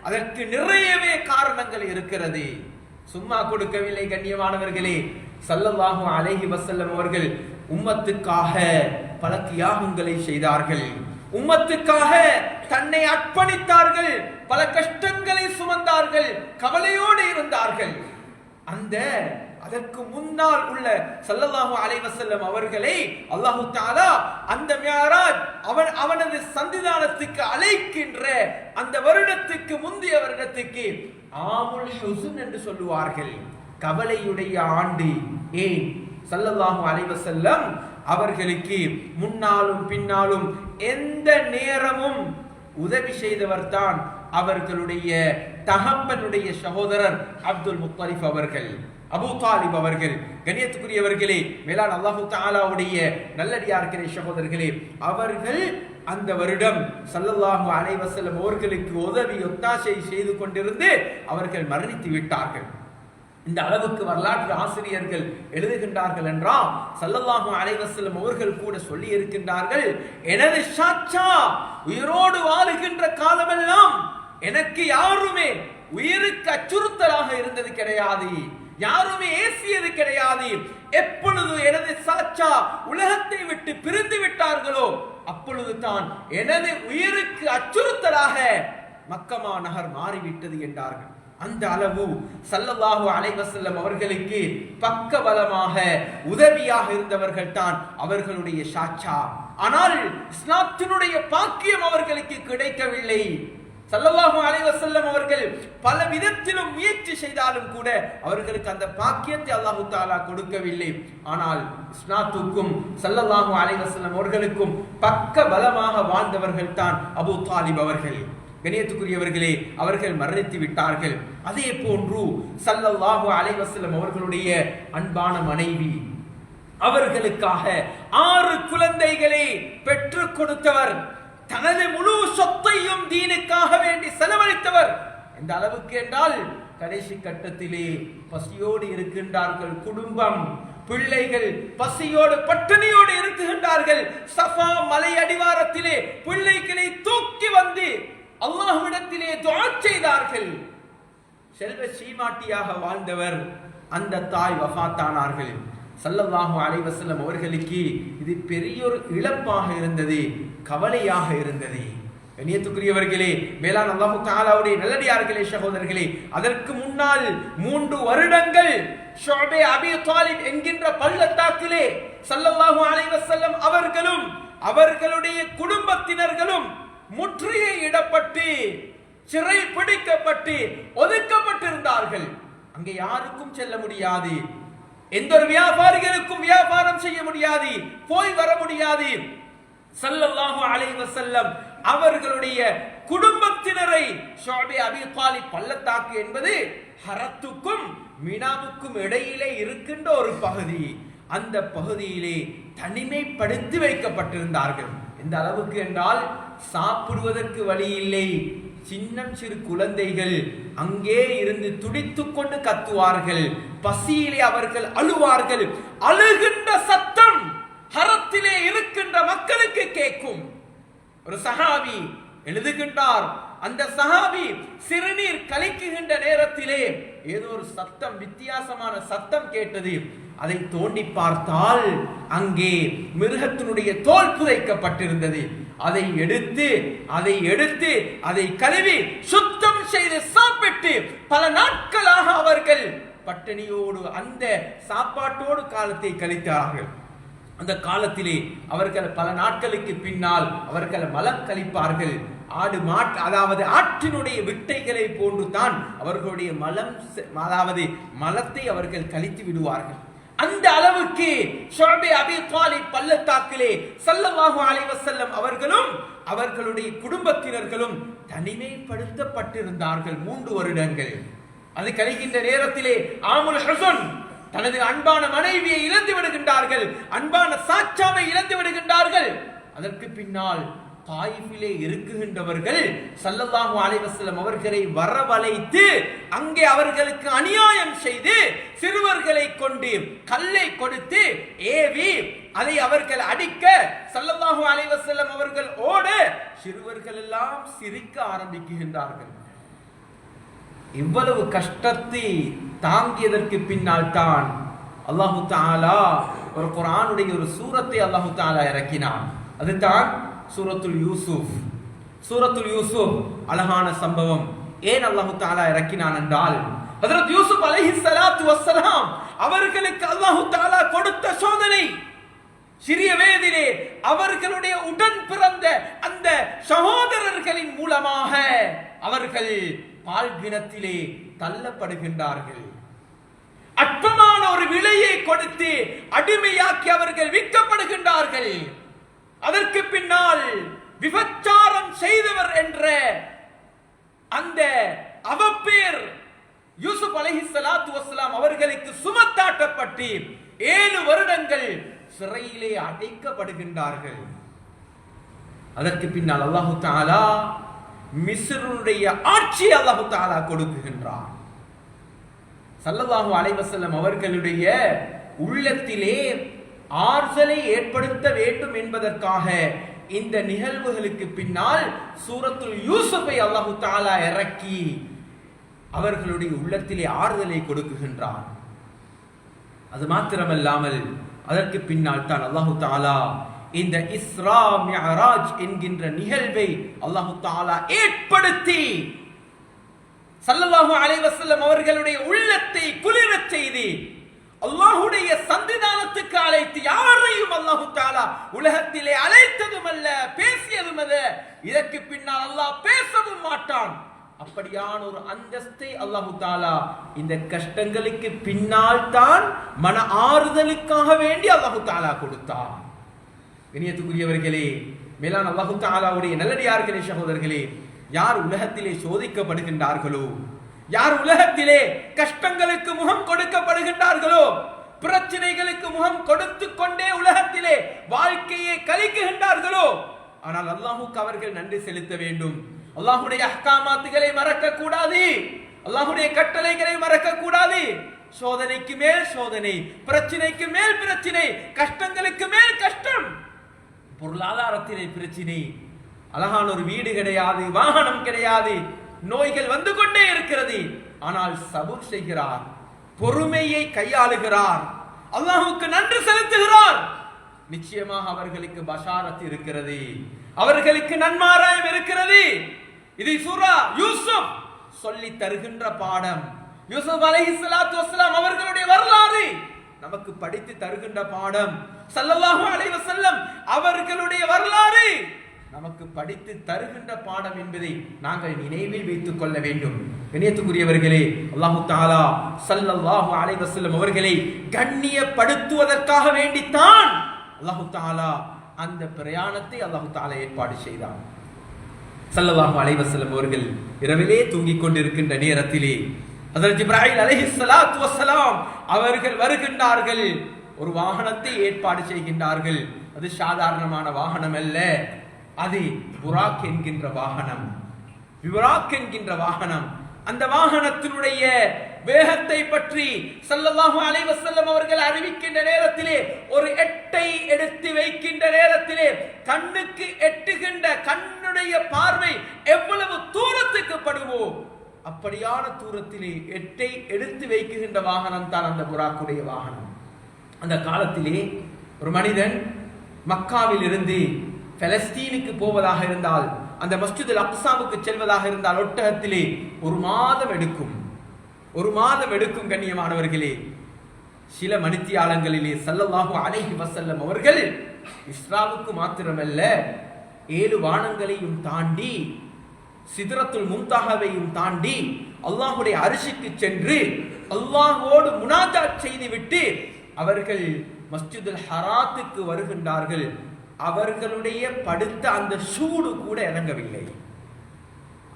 அதற்கு நிறையவே காரணங்கள் இருக்கிறது. சும்மா கொடுக்கவில்லை. கண்ணியமானவர்களே, ஸல்லல்லாஹு அலைஹி வஸல்லம் அவர்கள் உம்மத்துக்காக பல தியாகங்களை செய்தார்கள். உம்மத்துக்காக தன்னை அர்ப்பணித்தார்கள், பல கஷ்டங்களை சுமந்தார்கள், கவலையோடு இருந்தார்கள். அதற்கு முன்னால் உள்ள ஸல்லல்லாஹு அலைஹி வஸல்லம் அவர்களை அல்லாஹ் தஆலா அந்த மிஅராஜ் அவனது சந்திதானத்துக்கு அழைக்கின்ற அந்த வருடத்துக்கு முந்தைய வருடத்துக்கு ஆமுல் ஹுஸ்ன் என்று சொல்லுவார்கள், கவலையுடைய ஆண்டு. ஏன்? ஸல்லல்லாஹு அலைஹி வஸல்லம் அவர்களுக்கு முன்னாலும் பின்னாலும் எந்த நேரமும் உதவி செய்தவர் தான் அவர்களுடைய தகப்பனுடைய சகோதரர் அப்துல் முத்தலிப் அவர்கள், அபூ தாலிப் அவர்கள். கண்ணியத்துக்குரியவர்களே, மேலான அல்லாஹ் தஆலாவுடைய நல்லடியார்களே, சகோதரர்களே, அவர்கள் அந்த வருடம் ஸல்லல்லாஹு அலைஹி வஸல்லம் அவர்களுக்கு உதவி ஒத்தாசை செய்து கொண்டிருந்து அவர்கள் மரணித்து விட்டார்கள். இந்த அளவுக்கு வரலாற்று ஆசிரியர்கள் எழுதுகின்றார்கள் என்றால் ஸல்லல்லாஹு அலைஹி வஸல்லம் அவர்கள் கூட சொல்லி இருக்கின்றார்கள், எனது சாச்சா உயிரோடு வாழுகின்ற காலமெல்லாம் எனக்கு யாருமே உயிருக்கு அச்சுறுத்தலாக இருந்தது கிடையாது. யாருமே ஏசியது கிடையாது. எப்பொழுது எனது சாச்சா உலகத்தை விட்டு பிரிந்து விட்டார்களோ அப்பொழுது தான் எனது உயிருக்கு அச்சுறுத்தலாக மக்கமா நகர் மாறிவிட்டது என்றார்கள். அந்த அளவு ஸல்லல்லாஹு அலைஹி வஸல்லம் அவர்களுக்கு பக்கபலமாக உதவியாக இருந்தவர்கள் தான் அவர்களுடைய சாச்சா. ஆனால் இஸ்லாத்தினுடைய பாக்கியம் அவர்களுக்கு கிடைக்கவில்லை. ஸல்லல்லாஹு அலைஹி வஸல்லம் அவர்கள் பல விதத்திலும் முயற்சி செய்தாலும் கூட அவர்களுக்கு அந்த பாக்கியத்தை அல்லாஹ் தஆலா கொடுக்கவில்லை. ஆனால் இஸ்லாத்துக்கும் ஸல்லல்லாஹு அலைஹி வஸல்லம் அவர்களுக்கும் பக்கபலமாக வாழ்ந்தவர்கள் தான் அபூ தாலிப் அவர்கள். கண்ணியத்துக்குரியவர்களே, அவர்கள் மரணித்து விட்டார்கள். அதே போன்று ஸல்லல்லாஹு அலைஹி வஸல்லம் அவர்களுடைய அன்பான மனைவி, அவர்களுக்காக 6 குழந்தைகளை பெற்றுக் கொடுத்தவர், தனது முழு சொத்தையும் தீனுக்காக வேண்டி செலவழித்தவர். எந்த அளவுக்கு என்றால் கடைசி கட்டத்திலே பசியோடு இருக்கின்றார்கள். குடும்பம், பிள்ளைகள் பசியோடு பட்டினியோடு இருக்குகின்றார்கள். சஃபா மலை அடிவாரத்திலே பிள்ளைகளை தூக்கி வந்து அல்லாஹ்விடத்திலே துஆ செய்தார்கள். செல்வ சீமாட்டியாக வாழ்ந்தவர் அந்த தாய் வஃபாத்தானார்கள். ஸல்லல்லாஹு அலைஹி வஸல்லம் அவர்களுக்கு இது பெரியொரு இழப்பாக இருந்தது, கவலையாக இருந்தது. கண்ணியத்துக்குரியவர்களே, மேலான அல்லாஹ் தஆலாவுடைய நல்லடியார்களே, சகோதரர்களே, அதற்கு முன்னால் 3 வருடங்கள் ஷுஅபே அபீ தாலிப் என்கின்ற பள்ளத்தாக்கிலே ஸல்லல்லாஹு அலைஹி வஸல்லம் அவர்களும் அவர்களுடைய குடும்பத்தினர்களும் முற்றுகையிடப்பட்டு சிறை பிடிக்கப்பட்டு ஒதுக்கப்பட்டிருந்தார்கள். அங்கே யாருக்கும் செல்ல முடியாது, எந்த ஒரு வியாபாரிகளுக்கும் வியாபாரம் செய்ய முடியாது, போய் வர முடியாது. ஸல்லல்லாஹு அலைஹி வஸல்லம் அவர்களுடைய குடும்பத்தினரை ஷுஅபே அபீ தாலிப் பள்ளத்தாக்கு என்பது ஹரத்துக்கும் மினாவுக்கும் இடையிலே இருக்கின்ற ஒரு பகுதி. அந்த பகுதியிலே தனிமைப்படுத்தி வைக்கப்பட்டிருந்தார்கள். எந்த அளவுக்கு என்றால் சாப்பிடுவதற்கு வழி இல்லை. சின்னம் சிறு குழந்தைகள் அங்கே இருந்து துடித்துக் கொண்டு கத்துவார்கள். பசியிலே அவர்கள் அழுவார்கள். அழுகின்ற சத்தம் ஹரத்திலே இருக்கின்ற மக்களுக்கு கேட்கும். ஒரு சஹாபி எழுதுகின்றார், அந்த சஹாபி சிறுநீர் கலக்குகின்ற நேரத்திலே ஏதோ ஒரு சத்தம், வித்தியாசமான சத்தம் கேட்டது. அதை தோண்டி பார்த்தால் அங்கே மிருகத்தினுடைய தோல் புதைக்கப்பட்டிருந்தது. அதை எடுத்து அதை கழுவி சுத்தம் செய்து சாப்பிட்டு பல நாட்களாக அவர்கள் பட்டினியோடு அந்த சாப்பாட்டோடு காலத்தை கழித்தார்கள். அந்த காலத்திலே அவர்கள் பல நாட்களுக்கு பின்னால் அவர்கள் மலம் கழிப்பார்கள். அதாவது ஆற்றினுடைய விட்டைகளை போன்று தான் அவர்களுடைய மலத்தை அவர்கள் கழித்து விடுவார்கள். அந்த அளவுக்கு ஷுஅபே அபீ தாலிப் பள்ளத்தாக்கிலே ஸல்லல்லாஹு அலைஹி வஸல்லம் அவர்களும் அவர்களுடைய குடும்பத்தினர்களும் தனிமைப்படுத்தப்பட்டிருந்தார்கள் 3 வருடங்கள். அது கழிக்கின்ற நேரத்திலே ஆமுல் ஹுஸன் தனது அன்பான மனைவியை இழந்து விடுகின்றார்கள், அன்பான சாச்சாவை இழந்து விடுகின்றார்கள். அதற்கு பின்னால் தாயிஃபிலே இருக்குகின்றவர்கள் ஸல்லல்லாஹு அலைஹி வஸல்லம் அவர்களை வரவழைத்து அங்கே அவர்களுக்கு அநியாயம் செய்து சிறுவர்களை கொண்டு கல்லை கொடுத்து ஏவி அதை அவர்கள் அடிக்க ஸல்லல்லாஹு அலைஹி வஸல்லம் அவர்கள் ஓட சிறுவர்கள் எல்லாம் சிரிக்க ஆரம்பிக்கின்றார்கள். இவ்வளவு கஷ்டத்தை தாங்கியதற்கு பின்னால் தான் அல்லாஹ் தஆலா ஒரு குர்ஆனுடைய ஒரு சூரத்தை அல்லாஹ் தஆலா இறக்கினான். அதுதான் சூரத்துல் யூசுப். சூரத்துல் யூசுப் அழகான சம்பவம். ஏன் அல்லாஹ் தஆலா இறக்கினான் என்றால், ஹஜ்ரத் யூசுப் அலைஹிஸ்ஸலாத்து வஸ்ஸலாம் அவர்களுக்கு அல்லாஹ் தஆலா கொடுத்த சோதனை. சிறிய வயதிலே அவர்களுடைய உடன் பிறந்த அந்த சகோதரர்களின் மூலமாக அவர்கள் பால்கிணத்திலே தள்ளப்படுகின்றார்கள். அற்பமான ஒரு விலையை கொடுத்து அடிமையாக்கி அவர்கள் விற்கப்படுகின்றார்கள். அதற்கு பின்னால் விபச்சாரம் செய்தவர் என்ற அந்த அவப்பேர் யூசுப் அலைஹிஸ்ஸலாத்து வஸ்ஸலாம் அவர்களுக்கு சுமத்தாட்டப்பட்டு 7 வருடங்கள் சிறையிலே அடைக்கப்படுகின்றார்கள். அதற்கு பின்னால் அல்லாஹ் தஆலா மிஸ்ருடைய ஆட்சி அல்லாஹ் தஆலா கொடுக்குகின்றார். ஸல்லல்லாஹு அலைஹி வஸல்லம் அவர்களுடைய உள்ளத்திலே ஆறுதலை ஏற்படுத்த வேண்டும் என்பதற்காக இந்த நிகழ்வுகளுக்கு பின்னால் சூரத்துல் யூசுஃபை அல்லாஹ் தஆலா இறக்கி அவர்களுடைய உள்ளத்திலே ஆறுதலை கொடுக்குகின்றார். அது மாத்திரமல்லாமல் அதற்கு பின்னால் தான் அல்லாஹு தஆலா இந்த இஸ்ரா மிஅராஜ் என்கின்ற நிகழ்வை அல்லாஹு தஆலா ஏற்படுத்தி ஸல்லல்லாஹு அலைஹி வஸல்லம் அவர்களுடைய உள்ளத்தை குளிரச் செய்து அல்லாஹ்வுடைய சன்னிதானத்துக்கு அழைத்து யாரையும் அல்லாஹு தஆலா உலகத்திலே அழைத்ததும் அல்ல, பேசியதும் அல்ல. இதற்கு பின்னால் அல்லாஹ் பேசவும் மாட்டான். அப்படியான ஒரு அந்தஸ்தை அல்லாஹு தஆலா இந்த கஷ்டங்களுக்கு பின்னால் தான் மன ஆறுதலுக்காக வேண்டி அல்லாஹு தஆலா கொடுத்தான். கண்ணியத்துக்குரியவர்களே, மேலான அல்லாஹு தஆலாவுடைய நல்லடியார்களே, சகோதரர்களே, யார் உலகத்திலே சோதிக்கப்படுகின்றார்களோ, யார் உலகத்திலே கஷ்டங்களுக்கு முகம் கொடுக்கப்படுகின்றார்களோ, பிரச்சனைகளுக்கு முகம் கொடுத்து கொண்டே உலகத்திலே வாழ்க்கையை கழிக்கின்றார்களோ, ஆனால் அல்லாஹ்வுக்கு அவர்கள் நன்றி செலுத்த வேண்டும். அல்லாஹ்வுடைய அஹ்காமாத்துகளை மறக்க கூடாது, அல்லாஹ்வுடைய கட்டளைகளை மறக்க கூடாது. சோதனைக்கு மேல் சோதனை, பிரச்சனைக்கு மேல் பிரச்சனை, கஷ்டங்களுக்கு மேல் கஷ்டம், பொருளாதாரத்திலே பிரச்சனை, அழகான ஒரு வீடு கிடையாது, வாகனம் கிடையாது, நோய்கள் வந்து கொண்டே இருக்கிறது. ஆனால் சபூர் செய்கிறார், பொறுமையை கையாளுகிறார், அல்லாஹ்வுக்கு நன்றி செலுத்துகிறார். நிச்சயமாக அவர்களுக்கு பஷாரத் இருக்கிறது, அவர்களுக்கு நன்மாராயம் இருக்கிறது. இது சூரா யூசுப் சொல்லி தருகின்ற பாடம். யூசுப் அலைஹிஸ்ஸலாத்து வஸ்ஸலாம் அவர்களுடைய வரலாறு நமக்கு படித்து தருகின்ற பாடம். ஸல்லல்லாஹு அலைஹி வஸல்லம் அவர்களுடைய வரலாறு நமக்கு படித்து தருகின்ற பாடம் என்பதை நாங்கள் நினைவில் வைத்துக் கொள்ள வேண்டும். கண்ணியத்துக்குரியவர்களே, அல்லாஹு தஆலா ஸல்லல்லாஹு அலைஹி வஸல்லம் அவர்களை கண்ணியப்படுத்துவதற்காக வேண்டித்தான் அல்லாஹு தஆலா அந்த பிரயாணத்தை அல்லாஹு தஆலா ஏற்பாடு செய்தான். ஸல்லல்லாஹு அலைஹி வஸல்லம் அவர்கள் இரவிலே தூங்கிக் கொண்டிருக்கின்ற நேரத்திலே ஹஜ்ரத் ஜிப்ராயில் அலைஹிஸ்ஸலாத்து வஸ்ஸலாம் அவர்கள் வருகின்றார்கள். ஒரு வாகனத்தை ஏற்பாடு செய்கின்றார்கள். அது சாதாரணமான வாகனம் அல்ல, அது புராக் என்கின்ற வாகனம். புராக் என்கின்ற வாகனம். அந்த வாகனத்தினுடைய வேகத்தை பற்றி ஸல்லல்லாஹு அலைஹி வஸல்லம் அவர்கள் அறிவிக்கின்ற நேரத்திலே, ஒரு எட்டை எடுத்து வைக்கின்ற நேரத்திலே கண்ணுக்கு எட்டுகின்ற கண்ணுடைய பார்வை எவ்வளவு தூரத்துக்கு படுமோ அப்படியான தூரத்திலே எட்டை எடுத்து வைக்கின்ற வாகனம் தான் அந்த புராக்குடைய வாகனம். அந்த காலத்திலே ஒரு மனிதன் மக்காவில் இருந்து பலஸ்தீனுக்கு போவதாக இருந்தால், அந்த மஸ்ஜிதுல் அக்ஸாவுக்கு செல்வதாக இருந்தால் ஒட்டகத்திலே ஒரு மாதம் எடுக்கும். கண்ணியமானவர்களே, சில மணித்தியாலங்களிலே ஸல்லல்லாஹு அலைஹி வஸல்லம் அவர்கள் இஸ்ராவுக்கு மாத்திரமல்ல 7 வானங்களையும் தாண்டி சிதறத்துல் முன்தஹாவையும் தாண்டி அல்லாஹ்வுடைய அரிசிக்கு சென்று அல்லாஹ்வோடு முனாஜாத் செய்துவிட்டு அவர்கள் மஸ்ஜிதுல் ஹராத்துக்கு வருகின்றார்கள். அவர்களுடைய படுத்த அந்த சூடு கூட இறங்கவில்லை.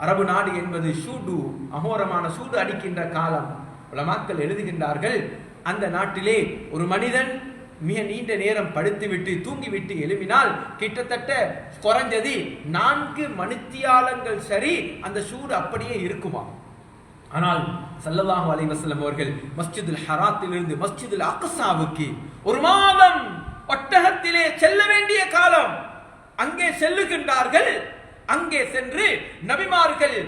அரபு நாடு என்பது சூடு, அகோரமான சூடு அடிக்கின்ற காலம். உலமாக்கள் எழுதுகின்றார்கள், அந்த நாட்டிலே ஒரு மனிதன் மிக நீண்ட நேரம் படுத்துவிட்டு தூங்கிவிட்டு எழுப்பினால் கிட்டத்தட்ட குறைஞ்சது 4 மணித்தியாலங்கள் சரி அந்த சூடு அப்படியே இருக்குமா. ஆனால் ஸல்லல்லாஹு அலைஹி வஸல்லம் அவர்கள் மஸ்ஜிதுல் ஹராத்திலிருந்து மஸ்ஜிதுல் அக்ஸாவுக்கு ஒரு மாதம் ஒட்டகத்திலே செல்ல வேண்டிய காலம். அங்கே செல்லுகின்றார்கள். அங்கே சென்று நபிமார்கள்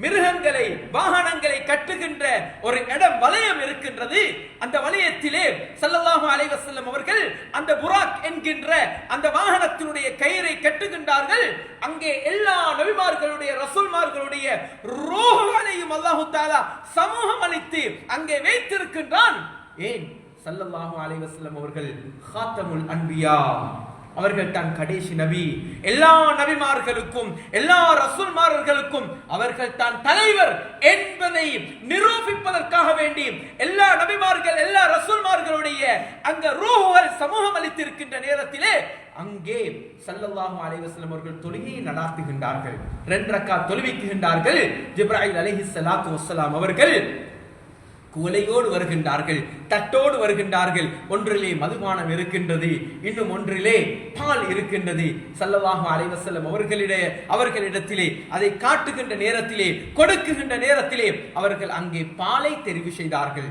மிருகங்களை வாகனங்களை கட்டுகின்ற ஒரு இடம் வலயம் இருக்கின்றது. அந்த வலயத்திலே ஸல்லல்லாஹு அலைஹி வஸல்லம் அவர்கள் அந்த புராக் என்கின்ற அந்த வாகனத்தினுடைய கயிறை கட்டுகின்றார்கள். அங்கே எல்லா நபிமார்களுடைய ரசூல்மார்களுடைய ரூஹ்களையும் அல்லாஹ் தஆலா சமூகம் அளித்து அங்கே வைத்திருக்கின்றான். ஏன்? ஸல்லல்லாஹு அலைஹி வஸல்லம் அவர்கள் காத்தமுல் அன்பியா, அவர்கள் தான் கடைசி நபி. எல்லா நபிமார்களுக்கும் எல்லா ரசூல்மார்களுக்கும் அவர்கள் தான் தலைவர் என்பதை நிரூபிப்பதற்காக வேண்டி எல்லா நபிமார்கள் எல்லா ரசூல்மார்களுடைய அங்க ரூஹுகள் சமூகம் அளித்திருக்கின்ற நேரத்திலே அங்கே ஸல்லல்லாஹு அலைஹி வஸல்லம் அவர்கள் தொழுகையை நடாத்துகின்றார்கள். 2 ரக்காத் தொழுவிக்குகின்றார்கள். ஜிப்ராயில் அலைஹிஸ்ஸலாத்து வஸ்ஸலாம் அவர்கள் குவளையோடு வருகின்றார்கள், தட்டோடு வருகின்றார்கள். ஒன்றிலே மதுபானம் இருக்கின்றது, இன்னும் ஒன்றிலே பால் இருக்கின்றது. ஸல்லல்லாஹு அலைஹி வஸல்லம் அவர்களிடத்திலே அதை காட்டுகின்ற நேரத்திலே கொடுக்குகின்ற நேரத்திலே அவர்கள் அங்கே பாலை தெரிவு செய்தார்கள்.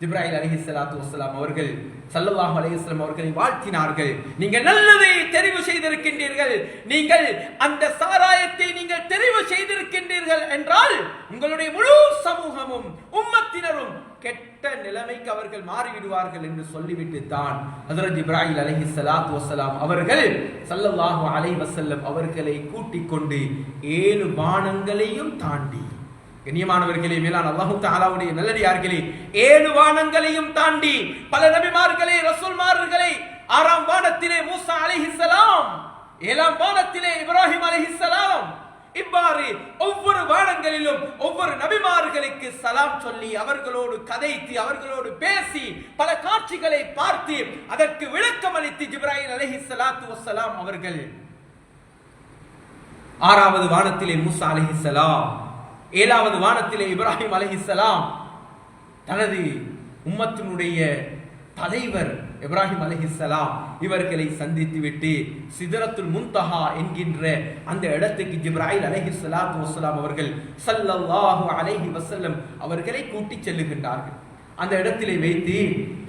ஜிப்ராயில் அலைஹிஸ்ஸலாத்து வஸ்ஸலாம் அவர்கள் ஸல்லல்லாஹு அலைஹி வஸல்லம் அவர்களை வாழ்த்தினார்கள். நீங்கள் நல்லதை தெரிவு செய்திருக்கின்றீர்கள், நீங்கள் அந்த சாராயத்தை நீங்கள் தெரிவு செய்திருக்கின்றீர்கள் என்றால் உங்களுடைய முழு சமூகமும் உம்மத்தினரும் கெட்ட நிலைமைக்கு அவர்கள் மாறிவிடுவார்கள் என்று சொல்லிவிட்டு தான் ஹஜ்ரத் ஜிப்ராயில் அலைஹிஸ்ஸலாத்து வஸ்ஸலாம் அவர்கள் ஸல்லல்லாஹு அலைஹி வஸல்லம் அவர்களை கூட்டிக் கொண்டு 7 வானங்களையும் தாண்டி, கண்ணியமானவர்களே, மேலான அல்லாஹ் தஆலாவுடைய நல்லடியார்களே, 7 வானங்களையும் தாண்டி பல நபிமார்களை, ரசூல்மார்களை, 6ஆம் வானத்திலே மூசா அலைஹிஸ்ஸலாம், 7ஆம் வானத்திலே இப்ராஹிம் அலைஹிஸ்ஸலாம், இவ்வாறு ஒவ்வொரு வானங்களிலும் ஒவ்வொரு நபிமார்களுக்கு சலாம் சொல்லி அவர்களோடு கதைத்து அவர்களோடு பேசி பல காட்சிகளை பார்த்து அதற்கு விளக்கம் அளித்து ஜிப்ராயில் அலைஹிஸ்ஸலாத்து வஸ்ஸலாம் அவர்கள் 6வது வானத்திலே மூசா அலைஹிஸ்ஸலாம், 7வது வானத்திலே இப்ராஹிம் அலைஹிஸ்ஸலாம் தனது உம்மத்தினுடைய தலைவர் இப்ராஹிம் அலைஹிஸ்ஸலாம் இவர்களை சந்தித்து விட்டு சிதறத்துல் முன்தஹா என்கின்ற அந்த இடத்துக்கு ஜிப்ராயில் அலைஹிஸ்ஸலாத்து வஸ்ஸலாம் அவர்கள் ஸல்லல்லாஹு அலைஹி வஸல்லம் அவர்களை கூட்டிச் செல்லுகின்றார்கள். அந்த இடத்திலே வைத்து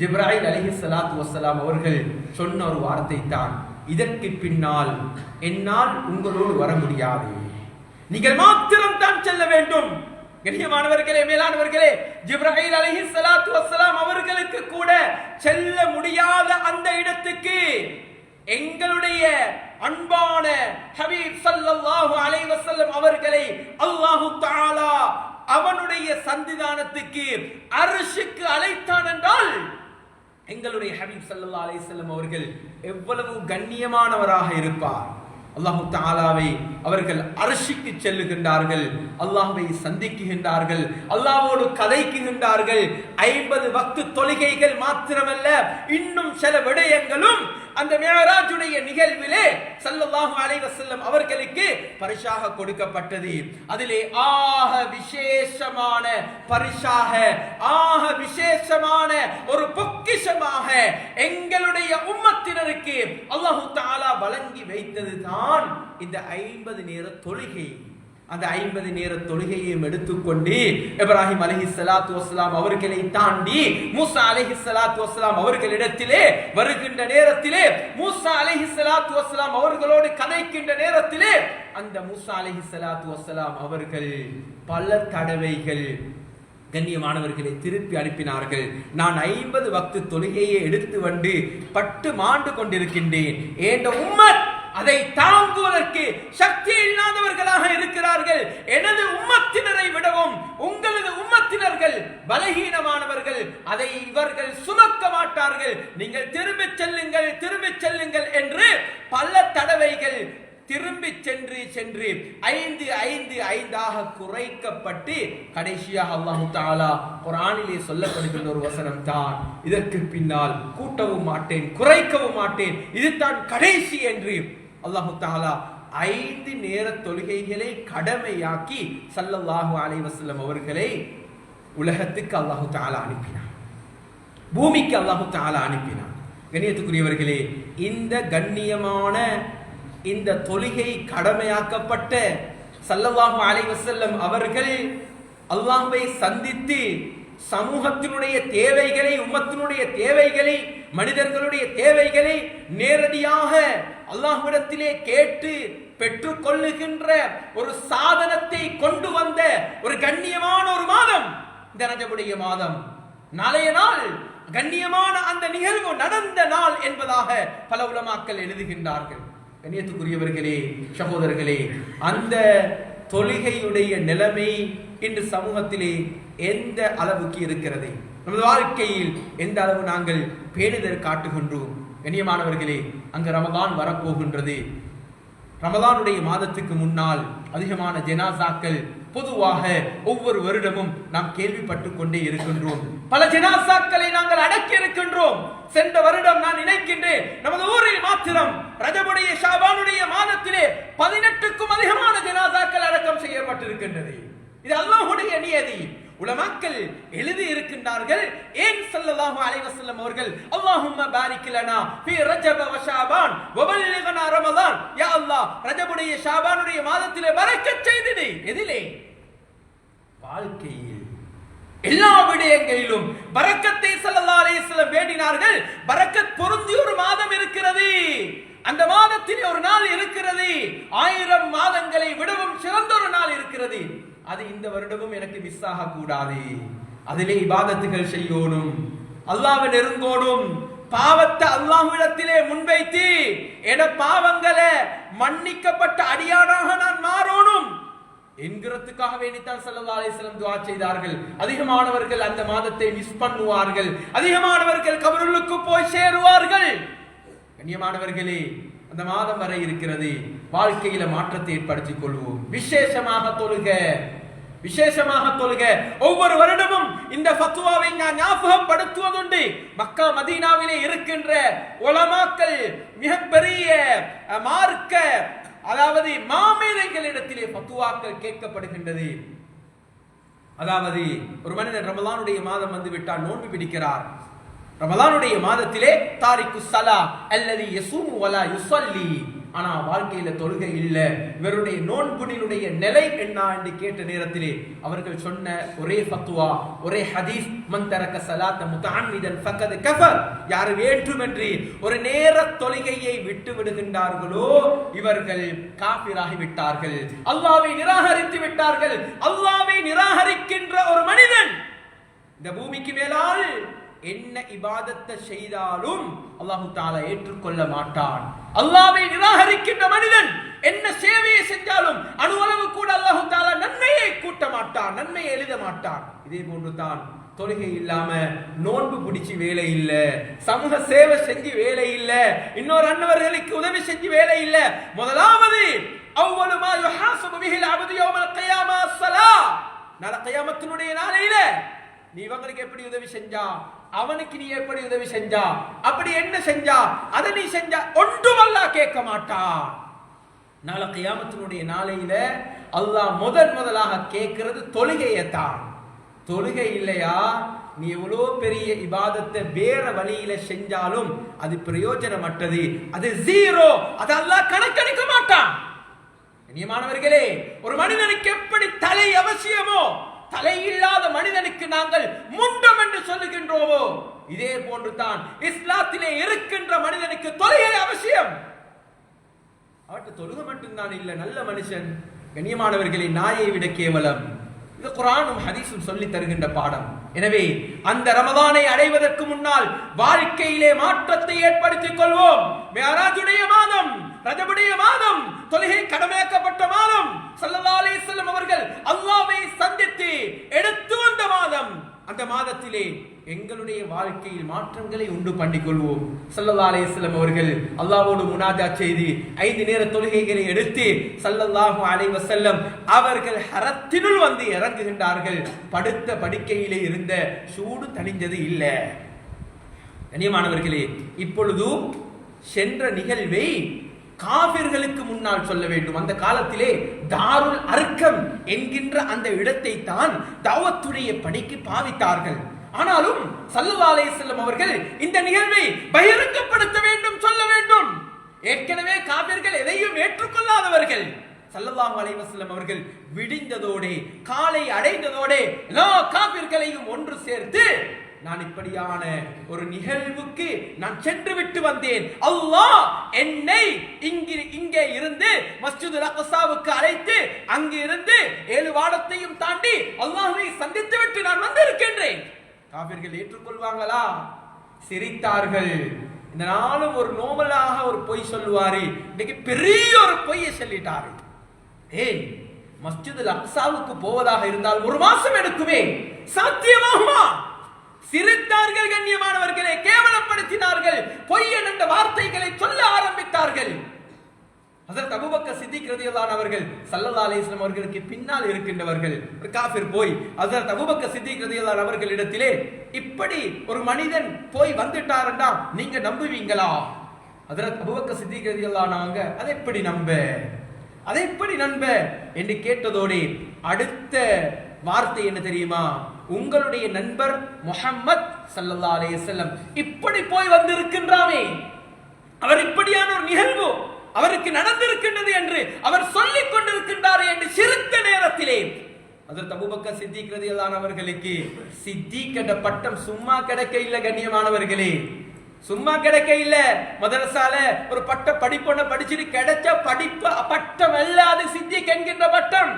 ஜிப்ராயில் அலைஹிஸ்ஸலாத்து வஸ்ஸலாம் அவர்கள் சொன்ன ஒரு வார்த்தை தான், இதற்கு பின்னால் என்னால் உங்களோடு வர முடியாது, நீங்கள் மாத்திரம் தான் செல்ல வேண்டும். கண்ணியமானவர்களே, மேலானவர்களே, ஜிப்ராயில் அலைஹிஸ்ஸலாத்து வஸ்ஸலாம் அவர்களுக்கு கூட செல்ல முடியாத அந்த இடத்துக்கு எங்களுடைய அன்பான ஹபீப் ஸல்லல்லாஹு அலைஹி வஸல்லம் அவர்களை அல்லாஹ் தஆலா அவனுடைய சன்னிதானத்துக்கு அர்ஷுக்கு அழைத்தான் என்றால் எங்களுடைய ஹபீப் ஸல்லல்லாஹு அலைஹி வஸல்லம் அவர்கள் எவ்வளவு கண்ணியமானவராக இருப்பார். அல்லாஹ் தஆலாவை அவர்கள் அர்ஷுக்கு செல்லுகின்றார்கள், அல்லாஹ்வை சந்திக்குகின்றார்கள், அல்லாஹ்வோடு கதைக்குகின்றார்கள். 50 வக்து தொழுகைகள் மாத்திரமல்ல, இன்னும் சில விடயங்களும் அந்த மிஅராஜுடைய நிகழ்விலே ஸல்லல்லாஹு அலைஹி வஸல்லம் அவர்களுக்கு பரிசாக கொடுக்கப்பட்டது. அதிலே ஆக விசேஷமான பரிசாக, ஆக விசேஷமான ஒரு பொக்கிஷமாக எங்களுடைய உம்மத்தினருக்கு அல்லாஹ் தஆலா வழங்கி வைத்தது தான் இந்த 50 நேர தொழுகை. அந்த 50 நேர தொழுகையையும் எடுத்துக்கொண்டு இப்ராஹிம் அலைஹிஸ்ஸலாத்து வஸ்ஸலாம் அவர்களை தாண்டி மூசா அலைஹிஸ்ஸலாத்து வஸ்ஸலாம் அவர்களிடத்திலே வருகின்ற நேரத்திலே, மூசா அலைஹிஸ்ஸலாத்து வஸ்ஸலாம் அவர்களோடு கதைக்கின்ற நேரத்திலே அந்த மூசா அலைஹிஸ்ஸலாத்து வஸ்ஸலாம் அவர்கள் பல தடவைகள் கண்ணியமானவர்களை திருப்பி அனுப்பினார்கள். நான் 50 வக்து தொழுகையை எடுத்து வந்து பட்டு மாண்டு கொண்டிருக்கின்றேன், ஏண்ட உம்மத் அதை தாங்குவதற்கு சக்தி இல்லாதவர்களாக இருக்கிறார்கள். எனது உம்மத்தினரை விடவும் உங்களது உம்மத்தினர்கள் பலகீனமானவர்கள், அதை இவர்கள் சுமக்க மாட்டார்கள், நீங்கள் திரும்பிச் செல்லுங்கள், திரும்பிச் செல்லுங்கள் என்று பல தடவைகள் திரும்பி சென்று சென்று 5 குறைக்கப்பட்டு கடைசியாக அல்லாஹ் தஆலா குர்ஆனிலே சொல்லப்படுகின்ற ஒரு வசனம் தான், இதற்கு பின்னால் கூட்டவும் மாட்டேன், குறைக்கவும் மாட்டேன், இதுதான் கடைசி என்று அல்லாஹ் தஆலா 5 நேர தொழுகைகளை கடமையாக்கி ஸல்லல்லாஹு அலைஹி வஸல்லம் அவர்களை உலகத்துக்கு அல்லாஹ் தஆலா அனுப்பினார், பூமிக்கு அல்லாஹ் தஆலா அனுப்பினார். கண்ணியத்துக்குரியவர்களே, இந்த கண்ணியமான இந்த தொழுகை கடமையாக்கப்பட்ட ஸல்லல்லாஹு அலைஹி வஸல்லம் அவர்கள் அல்லாஹ்வை சந்தித்து சமூகத்தினுடைய தேவைகளை, உம்மத்தினுடைய தேவைகளை, மனிதர்களுடைய தேவைகளை நேரடியாக அல்லாஹ்விடத்திலே கேட்டு பெற்றுக் கொள்ளுகின்ற ஒரு சாதனத்தை கொண்டு வந்த ஒரு கண்ணியமான ஒரு மாதம் இந்த ரஜபுடைய மாதம். நாளைய நாள் கண்ணியமான அந்த நிகழ்வு நடந்த நாள் என்பதாக பல உலமாக்கள் எழுதுகின்றார்கள். கண்ணியத்துக்குரியவர்களே, சகோதரர்களே, அந்த தொழுகையுடைய நிலைமை இன்று சமூகத்திலே எந்த அளவுக்கு இருக்கிறது, நமது வாழ்க்கையில் எந்த அளவு நாங்கள் பேணுதல் காட்டுகின்றோம்? கண்ணியமானவர்களே, அங்கு ரமதான் வரப்போகின்றது. ரமதானுடைய மாதத்துக்கு முன்னால் அதிகமான ஜனாசாக்கள் பொதுவாக ஒவ்வொரு வருடமும் நாம் கேள்விப்பட்டுக் கொண்டே இருக்கின்றோம். பல ஜனாசாக்களை நாங்கள் அடக்கி இருக்கின்றோம். சென்ற வருடம் நான் நினைக்கின்றேன், நமது ஊரில் மாத்திரம் ரஜபுடைய ஷாபானுடைய மாதத்திலே 18க்கும் அதிகமான ஜனாசாக்கள் அடக்கம் செய்யப்பட்டிருக்கின்றது. இது அல்லாஹ்வுடைய நியதி. உலமாக்கள் எழுதி இருக்கின்றார்கள், ஏன் ஸல்லல்லாஹு அலைஹி வஸல்லம் அவர்கள் அல்லாஹும்ம பாரிக் லனா ஃபீ ரஜப வ ஷாபான் வ பல்லிக்னா ரமதான், யா அல்லாஹ் ரஜபுடைய ஷாபானுடைய மாதத்திலே பரக்கத் செய்திடு. எதிலே? வாழ்க்கையில். எல்லா விடயங்களிலும் பரக்கத்தை ஸல்லல்லாஹு அலைஹி வஸல்லம் வேண்டினார்கள். பரக்கத் பொருந்திய ஒரு மாதம் இருக்கிறது, அந்த மாதத்தில் ஒரு நாள் இருக்கிறது, 1000 மாதங்களை விடவும் சிறந்த ஒரு நாள் இருக்கிறது, அது இந்த வருடமும் எனக்கு மிஸ் ஆக கூடாது, அதிலே இபாதத்துகள் செய்யணும், அல்லாஹ்வை நெருங்கோடும், பாவத்தை அல்லாஹ்விடத்திலே முன்வைத்து என பாவங்களை மன்னிக்கப்பட்ட அடியானாக நான் மாறணும் என்கிறதுக்காக வேண்டித்தான் ஸல்லல்லாஹு அலைஹி வஸல்லம் துஆ செய்தார்கள். அதிகமானவர்கள் அந்த மாதத்தை மிஸ் பண்ணுவார்கள், அதிகமானவர்கள் கபருளுக்கு போய் சேருவார்கள். கண்ணியமானவர்களே, அந்த மாதம் வரை இருக்கிறது, வாழ்க்கையில மாற்றத்தை ஏற்படுத்திக் கொள்வோம். விசேஷமாக தொழுக. ஒவ்வொரு வருடமும் இந்த ஃபத்வாவை நான் ஞாபகப்படுத்துவதுண்டு. மக்கா மதீனாவிலே இருக்கின்ற உலமாக்கள் மிகப்பெரிய மார்க்க அதாவது மாமேதைகளிடத்திலே ஃபத்வாக்கள் கேட்கப்படுகின்றது. அதாவது ஒரு மனிதன் ரமலானுடைய மாதம் வந்து விட்டால் நோன்பு பிடிக்கிறார். ரமலானுடைய மாதத்திலே தாரிக்கு ஸலா அல்லதி யஸூமு வலா யுஸல்லி, ஆனா வாழ்க்கையில தொழுகை இல்ல, இவருடைய நோன்பினுடைய நிலை என்ன என்று கேட்ட நேரத்திலே அவர்கள் சொன்ன ஒரே ஃபத்வா, ஒரே ஹதீஸ், மன் தரக ஸலாத முத்தஅம்மிதன் ஃபகத் கஃபர், யார் வேண்டுமென்றே ஒரு நேர தொழுகையை விட்டு விடுகின்றார்களோ இவர்கள் காஃபிராகி விட்டார்கள், அல்லாஹ்வை நிராகரித்து விட்டார்கள். அல்லாஹ்வை நிராகரிக்கின்ற ஒரு மனிதன் இந்த பூமிக்கு மேலால் என்ன இபாதத்தை செய்தாலும் அல்லாஹ் தஆலா ஏற்றுக்கொள்ள மாட்டான். அல்லாஹ்வை நிராகரிக்கின்ற மனிதன் என்ன சேவையை செஞ்சாலும் அணுவளவு கூட அல்லாஹ் தஆலா நன்மையை கூட்ட மாட்டான், நன்மையை எழுத மாட்டான். இதே போன்று தான் தொழுகை இல்லாம நோன்பு பிடிச்சி வேலை இல்ல, சமூக சேவை செஞ்சு வேலை இல்ல, இன்னொரு அன்னவர்களுக்கு உதவி செஞ்சு வேலை இல்ல. முதலாவது அவ்வளவு மா யுஹாஸபு பிஹில் அப்து யௌமல் கியாமா ஸலா, நாளை கியாமத்தினுடைய நாளையில நீ இவங்களுக்கு எப்படி உதவி செஞ்சா, அவனுக்கு நீ எப்படி உதவி செஞ்சா, அப்படி என்ன செஞ்சா, அதை நீ செஞ்சா ஒன்றும் அல்லாஹ் கேட்க மாட்டான். நாளை கியாமத்தினுடைய நாளையில அல்லாஹ் முதலாக கேட்கிறது தொழுகையைத்தான். தொழுகை இல்லையா, நீ எவ்வளோ பெரிய இபாதத்தை வேற வழியில செஞ்சாலும் அது பிரயோஜனமற்றது, அது ஜீரோ, அது அல்லாஹ் கணக்கெடுக்க மாட்டான். கண்ணியமானவர்களே, ஒரு மனிதனுக்கு எப்படி தலை அவசியமோ தலை இல்லாத மனிதனுக்கு நாங்கள் முண்டம் என்று சொல்லுகின்றோமோ இதே போன்று தான் இஸ்லாத்திலே இருக்கின்ற மனிதனுக்கு தொழுகை அவசியம். அவற்றை தொழுகை மட்டும்தான் இல்ல, நல்ல மனுஷன். கண்ணியமானவர்களே, நாயை விட கேவலம். இது குர்ஆனும் ஹதீஸும் சொல்லி தருகின்ற பாடம். எனவே அந்த ரமதானை அடைவதற்கு முன்னால் வாழ்க்கையிலே மாற்றத்தை ஏற்படுத்திக் கொள்வோம். மிஅராஜுடைய மாதம், ரஜபுடைய மாதம், தொழுகை கடமையாக்கப்பட்ட மாதம், ஸல்லல்லாஹு அலைஹி வஸல்லம் அவர்கள் அல்லாஹ்வை சந்தித்து எடுத்து வந்த மாதம். அந்த மாதத்திலே எங்களுடைய வாழ்க்கையில் மாற்றங்களை உண்டு பண்ணிக் கொள்வோம். ஸல்லல்லாஹு அலைஹி வஸல்லம் அவர்கள் அல்லாஹ்வோடு முனாஜாத் செய்து 5 நேர தொழுகைகளை எடுத்து ஸல்லல்லாஹு அலைஹி வஸல்லம் அவர்கள் ஹரத்தினுள் வந்து இறங்குகின்றார்கள். படுத்த படுக்கையிலே இருந்த சூடு தணிந்தது இல்லை. கண்ணியமானவர்களே, இப்பொழுது சென்ற நிகழ்வை காபிர்களுக்கு முன்னால் சொல்ல வேண்டும். அந்த காலத்திலே தாருல் அர்கம் என்கின்ற அந்த இடத்தை தான் தஅவத்துடைய பணிக்கு பாவித்தார்கள். ஆனாலும் ஸல்லல்லாஹு அலைஹி வஸல்லம் அவர்கள் இந்த நிகழ்வை பகிரங்கப்படுத்த வேண்டும், சொல்ல வேண்டும். ஏற்கனவே காபிர்கள் எதையும் ஏற்றுக்கொள்ளாதவர்கள். ஸல்லல்லாஹு அலைஹி வஸல்லம் அவர்கள் விடிந்ததோடு காலை அடைந்ததோடு எல்லா காபிர்களையும் ஒன்று சேர்த்து, நான் இப்படியான ஒரு நிகழ்வுக்கு நான் சென்று விட்டு வந்தேன், அல்லாஹ் என்னை இங்கே இருந்து மஸ்ஜிதுல் அக்ஸாவுக்கு அழைத்து அங்கு இருந்து 7 வானத்தையும் தாண்டி அல்லாஹ்வை சந்தித்து விட்டு நான் வந்திருக்கின்றேன். காபிர்கள் ஏற்றுக்கொள்வாங்களா? சிரித்தார்கள். இந்த நாளும் ஒரு நோமலாக ஒரு பொய் சொல்லுவாரு, இன்னைக்கு பெரிய ஒரு பொய்யை சொல்லிட்டாரு. ஏன் மஸ்ஜிதுல் அக்ஸாவுக்கு போவதாக இருந்தால் 1 மாசம் எடுக்குமே, சாத்தியமாகுமா? சிரித்தார்கள். கண்ணியமானவர்களை கேவலப்படுத்தினார்கள். பொய்யன் என்ற வார்த்தைகளை சொல்ல ஆரம்பித்தார்கள். ஹஜ்ரத் அபூபக்கர் சித்திக் ரலியல்லாஹு அன்ஹு அவர்கள் ஸல்லல்லாஹு அலைஹி வஸல்லம் அவர்களுக்கு பின்னால் இருக்கின்றவர்கள். ஒரு காஃபிர் போய் ஹஜ்ரத் அபூபக்கர் சித்திக் ரலியல்லாஹு அன்ஹு அவர்களிடத்திலே, இப்படி ஒரு மனிதன் போய் வந்துட்டாருன்னா நீங்க நம்புவீங்களா? ஹஜ்ரத் அபூபக்கர் சித்திக் ரலியல்லாஹு அன்ஹு அவங்க அதை எப்படி நம்ப என்று கேட்டதோடு அடுத்த வார்த்தை என்ன தெரியுமா? உங்களுடைய நண்பர் முஹம்மத் ஸல்லல்லாஹு அலைஹி வஸல்லம் இப்படி போய் வந்திருக்கின்றாமே, அவர் இப்படியான ஒரு நிகழ்வு அவருக்கு நடந்திருக்கின்றது என்று அவர் சொல்லிக் கொண்டிருக்கின்றார் என்று சிரித்த நேரத்திலே ஹஜ்ரத் அபூபக்கர் சித்திக் ரலியல்லாஹு அவர்களுக்கு சித்திக் என்ற பட்டம் சும்மா கிடைக்க இல்ல கண்ணியமானவர்களே, சும்மா கிடைக்க இல்ல. மதரசால ஒரு பட்ட படிப்பொன்ன படிச்சுட்டு கிடைச்ச படிப்பு பட்டம் அல்லாது சித்திக் என்கின்ற பட்டம்.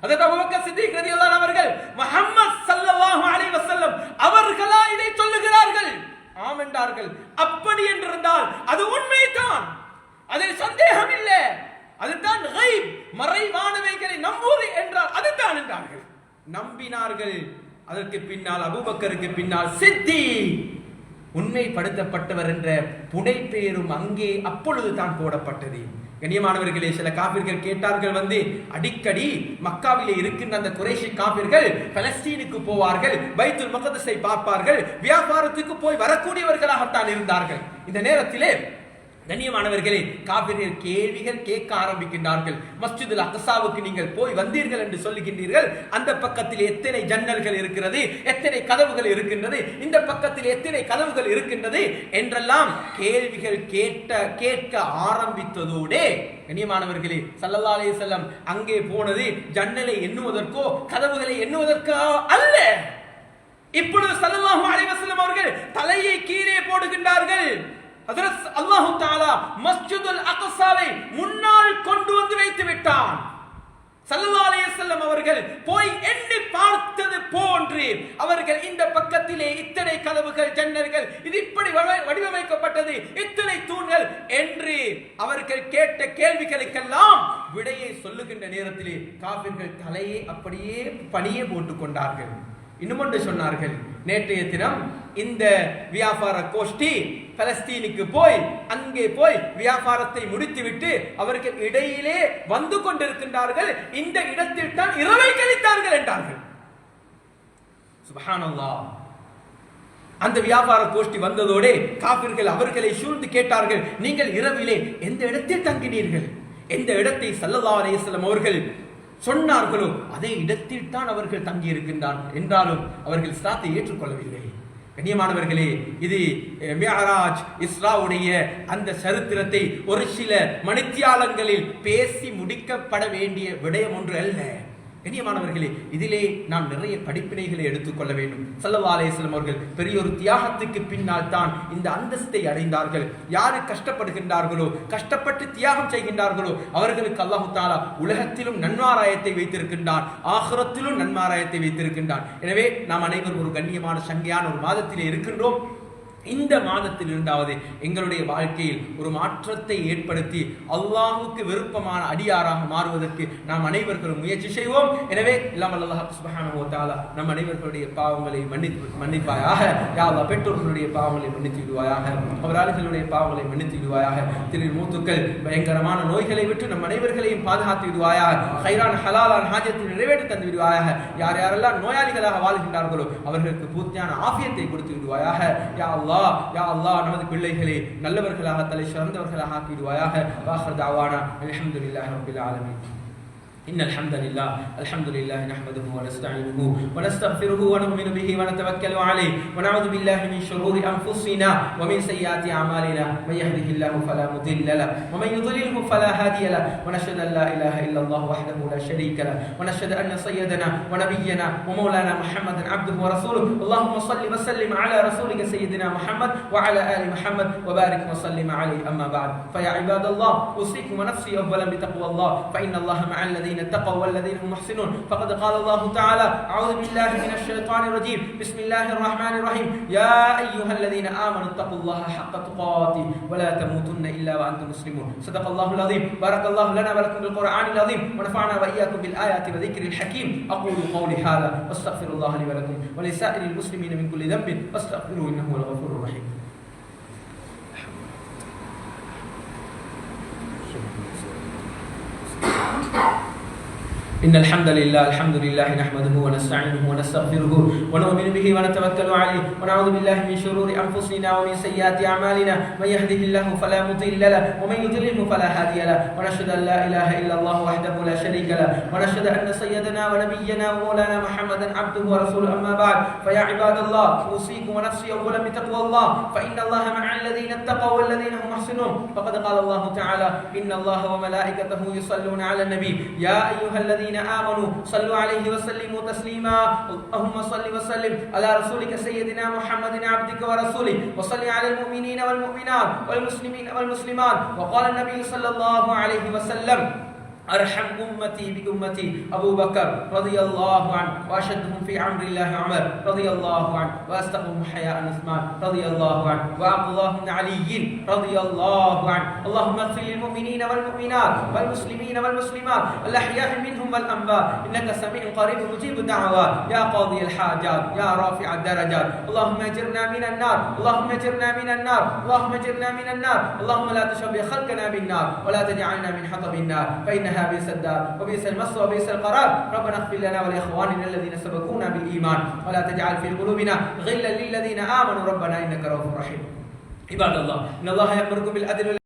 ஹஜ்ரத் அபூபக்கர் சித்திக் ரலியல்லாஹு அவர்கள் முஹம்மது ஸல்லல்லாஹு அலைஹி வஸல்லம் அவர்களா இதை சொல்லுகிறார்கள்? ஆம் என்றார்கள். அப்படி என்றிருந்தால் அது உண்மைதான், அதில் சந்தேகம் இல்லை. அதுதான் கைப், மறைவானவைகளை நம்புவது என்றால் அதுதான் என்றார்கள். நம்பினார்கள். அதற்கு பின்னால் அபூபக்கருக்கு பின்னால் சித்திக், உண்மைப்படுத்தப்பட்டவர் என்ற புனை பெயரும் அங்கே அப்பொழுது தான் போடப்பட்டது. கண்ணியமானவர்களே, சில காபிர்கள் கேட்டார்கள் அடிக்கடி மக்காவிலே இருக்கின்ற அந்த குறைஷி காபிர்கள் பலஸ்தீனுக்கு போவார்கள், பைத்துல் மக்தஸை பார்ப்பார்கள், வியாபாரத்துக்கு போய் வரக்கூடியவர்களாகத்தான் இருந்தார்கள். இந்த நேரத்திலே கண்ணியமானவர்களே, காபிர்கள் கேள்விகள் கேட்க ஆரம்பிக்கின்றார்கள். மஸ்ஜிதுல் அக்ஸாவுக்கு நீங்கள் போய் வந்தீர்கள் என்று சொல்லுகின்றீர்கள், அந்த பக்கத்தில் எத்தனை ஜன்னல்கள் இருக்கிறது, எத்தனை கதவுகள் இருக்கின்றது, இந்த பக்கத்தில் எத்தனை கதவுகள் இருக்கின்றது என்றெல்லாம் கேள்விகள் கேட்க ஆரம்பித்ததோடு கண்ணியமானவர்களே, ஸல்லல்லாஹு அலைஹி வஸல்லம் அங்கே போனது ஜன்னலை எண்ணுவதற்கோ கதவுகளை எண்ணுவதற்கோ அல்ல. இப்பொழுது ஸல்லல்லாஹு அலைஹி வஸல்லம் அவர்கள் தலையை கீழே போடுகின்றார்கள். ஹஜ்ரத் அல்லாஹ் தஆலா மஸ்ஜிதுல் அக்ஸாவை முன்னால் கொண்டு வந்து வைத்து விட்டான். ஸல்லல்லாஹு அலைஹி வஸல்லம் அவர்கள் போய் எண்ணி பார்த்தது போன்று அவர்கள் இந்த பக்கத்திலே இத்தனை கதவுகள், ஜன்னல்கள், இது இப்படி வடிவமைக்கப்பட்டது, இத்தனை தூண்கள் என்று அவர்கள் கேட்ட கேள்விகளுக்கெல்லாம் விடையை சொல்லுகின்ற நேரத்திலே காபிர்கள் தலையை அப்படியே பணியே போட்டுக் கொண்டார்கள். இன்னும் ஒன்று சொன்னார்கள், நேற்றைய தினம் இந்த வியாபார கோஷ்டி பலஸ்தீனுக்கு போய் அங்கே போய் வியாபாரத்தை முடித்துவிட்டு அவர்கள் இடையிலே வந்து கொண்டிருக்கின்றார்கள், இந்த இடத்தில் தான் இரவை கழித்தார்கள் என்றார்கள். சுப்ஹானல்லாஹ். அந்த வியாபார கோஷ்டி வந்ததோடு காபிர்கள் அவர்களை சூழ்ந்து கேட்டார்கள், நீங்கள் இரவிலே எந்த இடத்தில் தங்கினீர்கள்? எந்த இடத்தை ஸல்லல்லாஹு அலைஹி வஸல்லம் அவர்கள் சொன்னார்களோ அதே இடத்தில் தான் அவர்கள் தங்கி இருக்கின்றார்கள் என்றாலும் அவர்கள் இஸ்லாத்தை ஏற்றுக்கொள்ளவில்லை. கண்ணியமானவர்களே, இது மிஅராஜ் இஸ்ராவுடைய அந்த சரித்திரத்தை ஒரு சில மணித்தியாலங்களில் பேசி முடிக்கப்பட வேண்டிய விடயம் ஒன்று அல்ல. கண்ணியமானவர்களே, இதிலே நாம் நிறைய படிப்பினைகளை எடுத்துக்கொள்ள வேண்டும். ஸல்லல்லாஹு அலைஹி வஸல்லம் அவர்கள் பெரிய ஒரு தியாகத்துக்கு பின்னால் தான் இந்த அந்தஸ்தை அடைந்தார்கள். யாரு கஷ்டப்படுகின்றார்களோ, கஷ்டப்பட்டு தியாகம் செய்கின்றார்களோ அவர்களுக்கு அல்லாஹ் தஆலா உலகத்திலும் நன்மாராயத்தை வைத்திருக்கின்றான், ஆகிரத்திலும் நன்மாராயத்தை வைத்திருக்கின்றான். எனவே நாம் அனைவரும் ஒரு கண்ணியமான சங்கையான ஒரு மாதத்திலே இருக்கின்றோம். இந்த மாதத்தில் இருந்தாவது எங்களுடைய வாழ்க்கையில் ஒரு மாற்றத்தை ஏற்படுத்தி அல்லாஹ்வுக்கு விருப்பமான அடியாராக மாறுவதற்கு நாம் அனைவர்களும் முயற்சி செய்வோம். எனவே எல்லாம் அல்லாஹ் சுப்ஹானஹு வ தஆலா நம் அனைவர்களுடைய பாவங்களை மன்னிப்பாயாக. யா அல்லாஹ், பெற்றோர்களுடைய பாவங்களை மன்னித்து விடுவாயாக, அவர்களுடைய பாவங்களை மன்னித்து விடுவாயாக. திரு மூத்துக்கள் பயங்கரமான நோய்களை விட்டு நம் அனைவர்களையும் பாதுகாத்து விடுவாயாக. ஹைரான் ஹலாலான் ஹாஜத்தை நிறைவேற்றி தந்து விடுவாயாக. யார் யாரெல்லாம் நோயாளிகளாக வாழ்கின்றார்களோ அவர்களுக்கு பூர்த்தியான ஆஃபியத்தை கொடுத்து விடுவாயாக. யா அல்லாஹ், யா அல்லாஹ், நமது பிள்ளைகளை நல்லவர்களாக தலை சிறந்தவர்களாக ஆக்கிடுவாயாக. வாஹர் தாவானா அல்ஹம்துலில்லாஹி ரப்பில் ஆலமீன். إن الحمد لله نحمده ونستعينه ونستغفره ونؤمن به ونتوكل عليه ونعوذ بالله من شرور أنفسنا ومن سيئات أعمالنا من يهده الله فلا مضل له ومن يضلله فلا هادي له ونشهد أن لا إله إلا الله وحده لا شريك له ونشهد أن سيدنا ونبينا ومولانا محمدا عبده ورسوله. اللهم صل وسلم على رسولك سيدنا محمد وعلى آل محمد وبارك وسلم عليه. أما بعد، فيا عباد الله، أوصيكم ونفسي أولا بتقوى الله، فإن الله مع الذين اتقوا والذين هم محسنون. فقد قال الله تعالى: أعوذ بالله من الشيطان الرجيم، بسم الله الرحمن الرحيم، يا أيها الذين آمنوا اتقوا الله حق تقاته ولا تموتن إلا وأنتم مسلمون. صدق الله العظيم. بارك الله لنا ولكم بالقرآن العظيم ونفعنا وإياكم بالآيات وذكر الحكيم. أقول قولي هذا واستغفر الله لي ولكم ولسائر المسلمين من كل ذنب فاستغفروه إنه هو الغفور الرحيم. إن الحمد لله نحمده ونستعينه ونستغفره ونؤمن به ونتوكل عليه ونعوذ بالله من شرور أنفسنا ومن سيئات أعمالنا. من يهده الله فلا مضل له ومن يضلله فلا هادي له ونشهد أن لا إله إلا الله وحده لا شريك له ونشهد أن سيدنا ونبينا ومولانا محمدا عبده ورسوله. أما بعد، فيا عباد الله، أوصيكم ونفسي أولا بتقوى الله، فإن الله مع الذين اتقوا والذين هم محسنون. فقد قال الله تعالى: إن الله وملائكته يصلون على النبي يا أيها الذين الذين آمنوا صلوا عليه وسلموا تسليما اللهم صل وسلم على رسولك سيدنا محمد عبدك ورسوله وصل على المؤمنين والمؤمنات والمسلمين والمسلمات. وقال النبي صلى الله عليه وسلم أرحم أمتي بأمتي أبو بكر رضي الله عنه وأشدهم في أمر الله عمر رضي الله عنه وأستقهم حياء عثمان رضي الله عنه وعبد الله بن علي رضي الله عنه. اللهم اغفر للمؤمنين والمؤمنات والمسلمين والمسلمات الأحياء منهم والأموات إنك سميع قريب مجيب الدعوات يا قاضي الحاجات يا رافع الدرجات. اللهم اجرنا من النار اللهم اجرنا من النار اللهم اجرنا من النار. اللهم لا تشبه خلقنا بالنار ولا تجعلنا من حطب النار فإنها بئس الدار وبئس المصر وبئس القرار. ربنا اغفر لنا ولإخواننا الذين سبقونا بالإيمان ولا تجعل في قلوبنا غلا للذين آمنوا ربنا إنك رؤوف رحيم. عباد الله إن الله يأمركم بالعدل